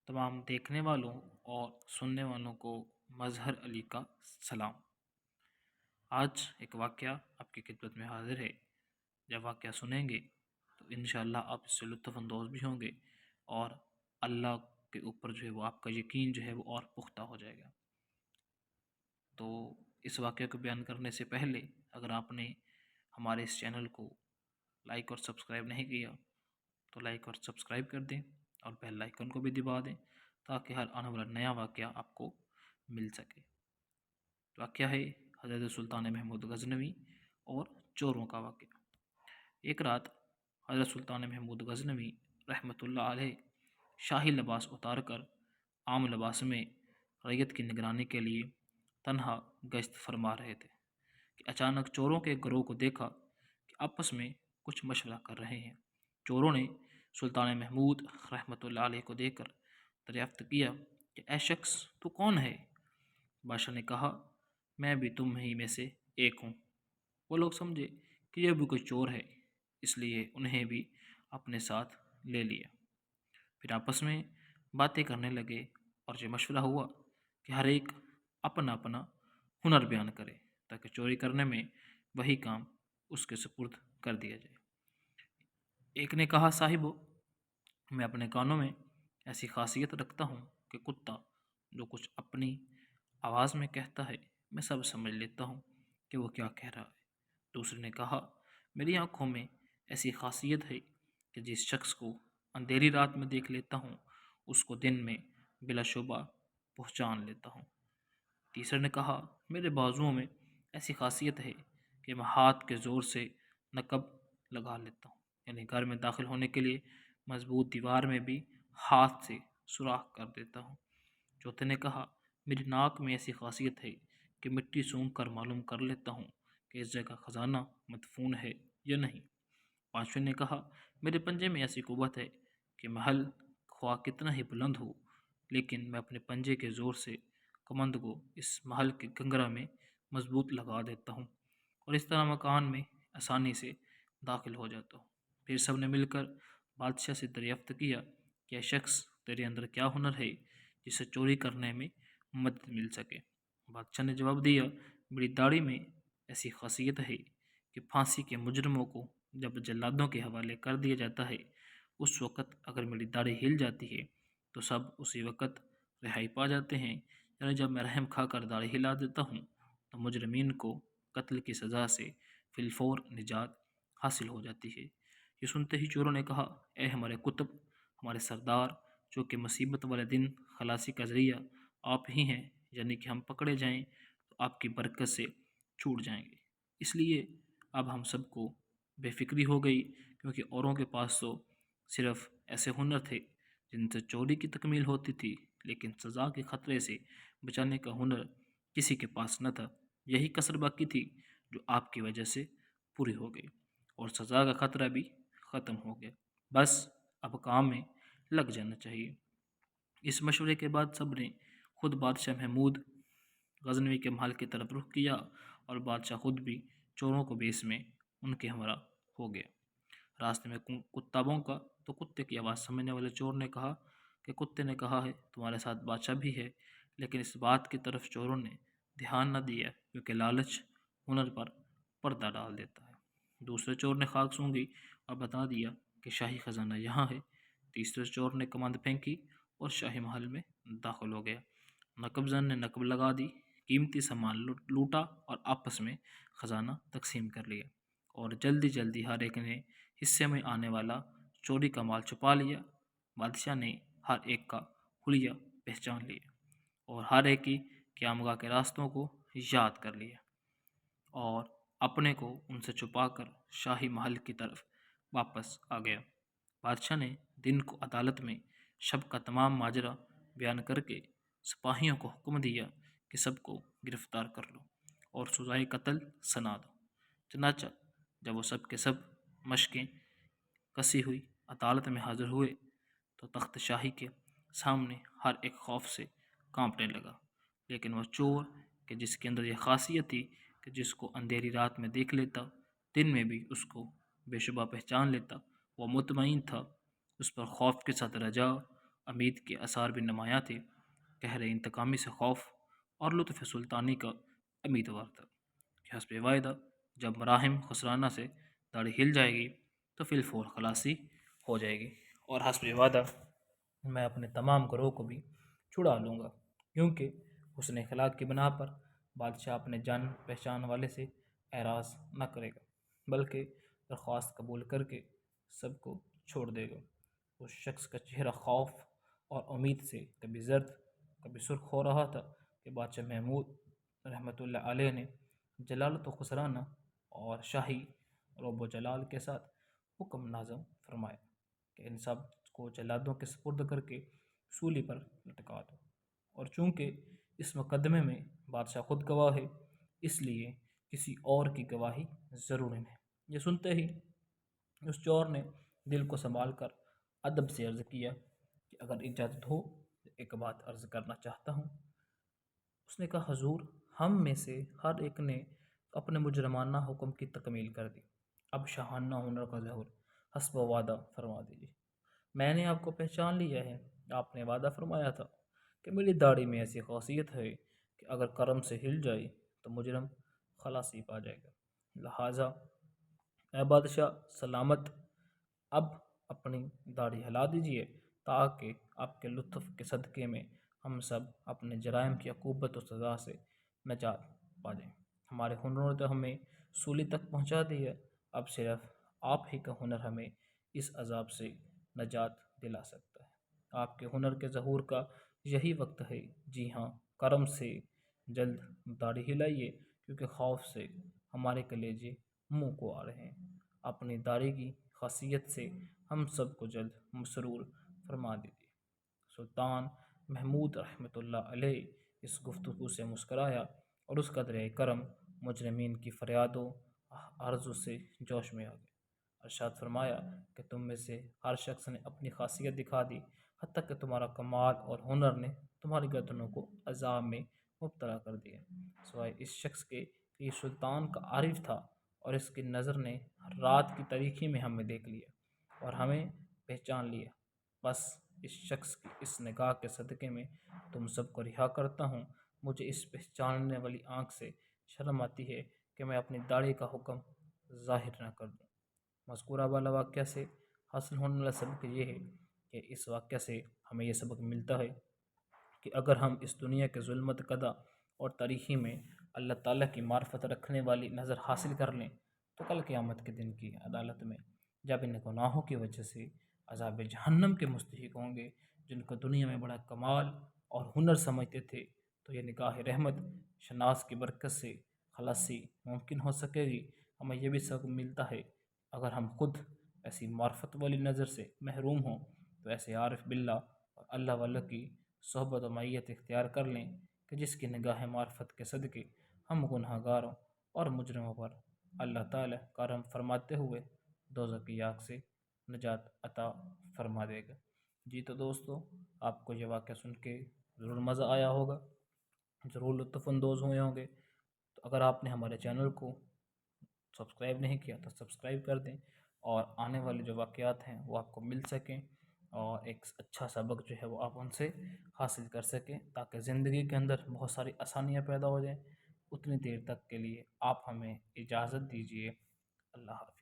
तमाम देखने वालों और सुनने वालों को मजहर अली का सलाम। आज एक वाक़या आपकी खिदमत में हाजिर है। जब वाक़या सुनेंगे तो इंशाअल्लाह आप इससे लुत्फ़अंदोज़ भी होंगे और अल्लाह के ऊपर जो है वो आपका यकीन जो है वो और पुख्ता हो जाएगा। तो इस वाक़ये को बयान करने से पहले अगर आपने हमारे इस चैनल को लाइक और सब्सक्राइब नहीं किया तो लाइक और सब्सक्राइब कर दें और बेल आइकन को भी दबा दें ताकि हर आने वाला नया वाक़या आपको मिल सके। वाक़या है हज़रत सुल्तान महमूद गज़नवी और चोरों का वाक़या। एक रात हज़रत सुल्तान महमूद गज़नवी रहमतुल्लाह अलैह शाही लिबास उतार कर आम लिबास में रैयत की निगरानी के लिए तन्हा गश्त फरमा रहे थे कि अचानक चोरों के गिरोह को देखा कि आपस में कुछ मशवरा कर रहे हैं। चोरों ने सुल्तान महमूद रहमतुल्लाह अलैह को देखकर दरियाफ्त किया कि ऐ शख्स तू कौन है? बादशाह ने कहा, मैं भी तुम ही में से एक हूँ। वो लोग समझे कि यह भी कोई चोर है, इसलिए उन्हें भी अपने साथ ले लिया। फिर आपस में बातें करने लगे और ये मशवरा हुआ कि हर एक अपना अपना हुनर बयान करे ताकि चोरी करने में वही काम उसके सुपुर्द कर दिया जाए। एक ने कहा, साहिबो, मैं अपने कानों में ऐसी खासियत रखता हूँ कि कुत्ता जो कुछ अपनी आवाज़ में कहता है मैं सब समझ लेता हूँ कि वो क्या कह रहा है। दूसरे ने कहा, मेरी आंखों में ऐसी खासियत है कि जिस शख्स को अंधेरी रात में देख लेता हूँ उसको दिन में बिलाशुबा पहचान लेता हूँ। तीसरे ने कहा, मेरे बाजुओं में ऐसी खासियत है कि मैं हाथ के ज़ोर से नकब लगा लेता हूँ, यानी घर में दाखिल होने के लिए मजबूत दीवार में भी हाथ से सुराख कर देता हूँ। चौथे ने कहा, मेरी नाक में ऐसी खासियत है कि मिट्टी सूंघ कर मालूम कर लेता हूँ कि इस जगह खजाना मदफून है या नहीं। पांचवें ने कहा, मेरे पंजे में ऐसी कुव्वत है कि महल ख्वाह कितना ही बुलंद हो लेकिन मैं अपने पंजे के ज़ोर से कमंद को इस महल के गंगरा में मजबूत लगा देता हूँ और इस तरह मकान में आसानी से दाखिल हो जाता हूँ। फिर सब ने मिलकर बादशाह से दरियाफ्त किया कि यह शख्स तेरे अंदर क्या हुनर है जिसे चोरी करने में मदद मिल सके। बादशाह ने जवाब दिया, मेरी दाढ़ी में ऐसी खासियत है कि फांसी के मुजरमों को जब जल्लादों के हवाले कर दिया जाता है उस वक़्त अगर मेरी दाढ़ी हिल जाती है तो सब उसी वक़्त रिहाई पा जाते हैं, यानी जब मैं रहम खाकर दाढ़ी हिला देता हूँ तो मुजरमीन को कत्ल की सज़ा से फिलफौर निजात हासिल हो जाती है। ये सुनते ही चोरों ने कहा, ए हमारे कुतुब, हमारे सरदार, जो कि मुसीबत वाले दिन खलासी का ज़रिया आप ही हैं, यानी कि हम पकड़े जाएं तो आपकी बरकत से छूट जाएंगे। इसलिए अब हम सबको बेफिक्री हो गई क्योंकि औरों के पास तो सिर्फ ऐसे हुनर थे जिनसे चोरी की तकमील होती थी, लेकिन सज़ा के ख़तरे से बचाने का हुनर किसी के पास न था। यही कसर बाकी थी जो आपकी वजह से पूरी हो गई और सज़ा का ख़तरा भी ख़त्म हो गया। बस अब काम में लग जाना चाहिए। इस मशवरे के बाद सब ने खुद बादशाह महमूद गजनवी के महल की तरफ रुख किया और बादशाह खुद भी चोरों को बेस में उनके हमरा हो गया। रास्ते में कुत्ता भौंका तो कुत्ते की आवाज़ समझने वाले चोर ने कहा कि कुत्ते ने कहा है तुम्हारे साथ बादशाह भी है, लेकिन इस बात की तरफ चोरों ने ध्यान न दिया क्योंकि लालच हुनर पर पर्दा डाल देता है। दूसरे चोर ने खाक सूंघी और बता दिया कि शाही खजाना यहाँ है। तीसरे चोर ने कमांद फेंकी और शाही महल में दाखिल हो गया। नकबजन ने नकब लगा दी, कीमती सामान लूटा और आपस में खजाना तकसीम कर लिया और जल्दी जल्दी हर एक ने हिस्से में आने वाला चोरी का माल छुपा लिया। बादशाह ने हर एक का हुलिया पहचान लिया और हर एक की क़यामगाह के रास्तों को याद कर लिया और अपने को उनसे छुपाकर शाही महल की तरफ वापस आ गया। बादशाह ने दिन को अदालत में शब का तमाम माजरा बयान करके सिपाहियों को हुक्म दिया कि सबको गिरफ्तार कर लो और सज़ाए कत्ल सुना दो। चनाचा जब वो सब के सब मशकें कसी हुई अदालत में हाजिर हुए तो तख्त शाही के सामने हर एक खौफ से कांपने लगा, लेकिन वह चोर कि जिसके अंदर यह खासियत थी कि जिसको अंधेरी रात में देख लेता दिन में भी उसको बेशुबा पहचान लेता, वह मुतमईन था। उस पर खौफ के साथ रजा امید کے آثار بھی نمایاں تھے۔ قہر انتقامی سے خوف اور لطف سلطانی کا امیدوار تھا کہ حسب وعدہ جب مراحم خسرانہ سے داڑھی ہل جائے گی تو فی الفور خلاصی ہو جائے گی، اور حسب وعدہ میں اپنے تمام گروہ کو بھی چھڑا لوں گا، کیونکہ حسن اخلاق کی بنا پر بادشاہ اپنے جان پہچان والے سے اعراض نہ کرے گا، بلکہ درخواست قبول کر کے سب کو چھوڑ دے گا۔ اس شخص کا چہرہ خوف اور امید سے کبھی زرد کبھی سرخ ہو رہا تھا کہ بادشاہ محمود رحمۃ اللہ علیہ نے جلالت و خسرانہ اور شاہی رعب و جلال کے ساتھ حکم نازم فرمایا کہ ان سب کو جلادوں کے سپرد کر کے سولی پر لٹکا دو، اور چونکہ اس مقدمے میں بادشاہ خود گواہ ہے، اس لیے کسی اور کی گواہی ضروری نہیں۔ یہ سنتے ہی اس چور نے دل کو سنبھال کر ادب سے عرض کیا کہ اگر اجازت ہو تو ایک بات عرض کرنا چاہتا ہوں۔ اس نے کہا حضور، ہم میں سے ہر ایک نے اپنے مجرمانہ حکم کی تکمیل کر دی، اب شاہانہ ہنر کا ظہور حسب وعدہ فرما دیجیے۔ میں نے آپ کو پہچان لیا ہے، آپ نے وعدہ فرمایا تھا کہ میری داڑھی میں ایسی خاصیت ہے کہ اگر کرم سے ہل جائے تو مجرم خلاصی پا جائے گا، لہٰذا اے بادشاہ سلامت، اب اپنی داڑھی ہلا دیجیے تاکہ آپ کے لطف کے صدقے میں ہم سب اپنے جرائم کی عقوبت و سزا سے نجات پا جائیں۔ ہمارے ہنروں نے تو ہمیں سولی تک پہنچا دی ہے، اب صرف آپ ہی کا ہنر ہمیں اس عذاب سے نجات دلا سکتا ہے۔ آپ کے ہنر کے ظہور کا یہی وقت ہے، جی ہاں، کرم سے جلد داڑھی ہلائیے، کیونکہ خوف سے ہمارے کلیجے منہ کو آ رہے ہیں۔ اپنی داڑھی کی خاصیت سے ہم سب کو جلد مسرور فرما دیجیے۔ سلطان محمود رحمۃ اللہ علیہ اس گفتگو سے مسکرایا اور اس کا دریائے کرم مجرمین کی فریاد و عرض سے جوش میں آ گیا۔ ارشاد فرمایا کہ تم میں سے ہر شخص نے اپنی خاصیت دکھا دی، حتیٰ کہ تمہارا کمال اور ہنر نے تمہاری گردنوں کو عذاب میں مبتلا کر دیا، سوائے اس شخص کے کہ یہ سلطان کا عارف تھا اور اس کی نظر نے رات کی تاریکی میں ہمیں دیکھ لیا اور ہمیں پہچان لیا۔ بس اس شخص کی اس نگاہ کے صدقے میں تم سب کو رہا کرتا ہوں۔ مجھے اس پہچاننے والی آنکھ سے شرم آتی ہے کہ میں اپنی داڑھی کا حکم ظاہر نہ کر دوں۔ مذکورہ والا واقعہ سے حاصل ہونے والا سبق یہ ہے کہ اس واقعہ سے ہمیں یہ سبق ملتا ہے کہ اگر ہم اس دنیا کے ظلمت کدہ اور تاریکی میں اللہ تعالیٰ کی معرفت رکھنے والی نظر حاصل کر لیں تو کل قیامت کے دن کی عدالت میں جب ان گناہوں کی وجہ سے عذاب جہنم کے مستحق ہوں گے، جن کو دنیا میں بڑا کمال اور ہنر سمجھتے تھے، تو یہ نگاہ رحمت شناس کی برکت سے خلاصی ممکن ہو سکے گی۔ ہمیں یہ بھی سبق ملتا ہے اگر ہم خود ایسی معرفت والی نظر سے محروم ہوں تو ایسے عارف باللہ اور اللہ والوں کی صحبت و معیت اختیار کر لیں کہ جس کی نگاہ معرفت کے صدقے ہم گناہ گاروں اور مجرموں پر اللہ تعالیٰ کرم فرماتے ہوئے دوزخ کی آگ سے نجات عطا فرما دے گا۔ جی تو دوستو، آپ کو یہ واقعہ سن کے ضرور مزہ آیا ہوگا، ضرور لطف اندوز ہوئے ہوں گے۔ تو اگر آپ نے ہمارے چینل کو سبسکرائب نہیں کیا تو سبسکرائب کر دیں، اور آنے والے جو واقعات ہیں وہ آپ کو مل سکیں، اور ایک اچھا سبق جو ہے وہ آپ ان سے حاصل کر سکیں، تاکہ زندگی کے اندر بہت ساری آسانیاں پیدا ہو جائیں۔ اتنی دیر تک کے لیے آپ ہمیں اجازت دیجیے۔ اللہ حافظ۔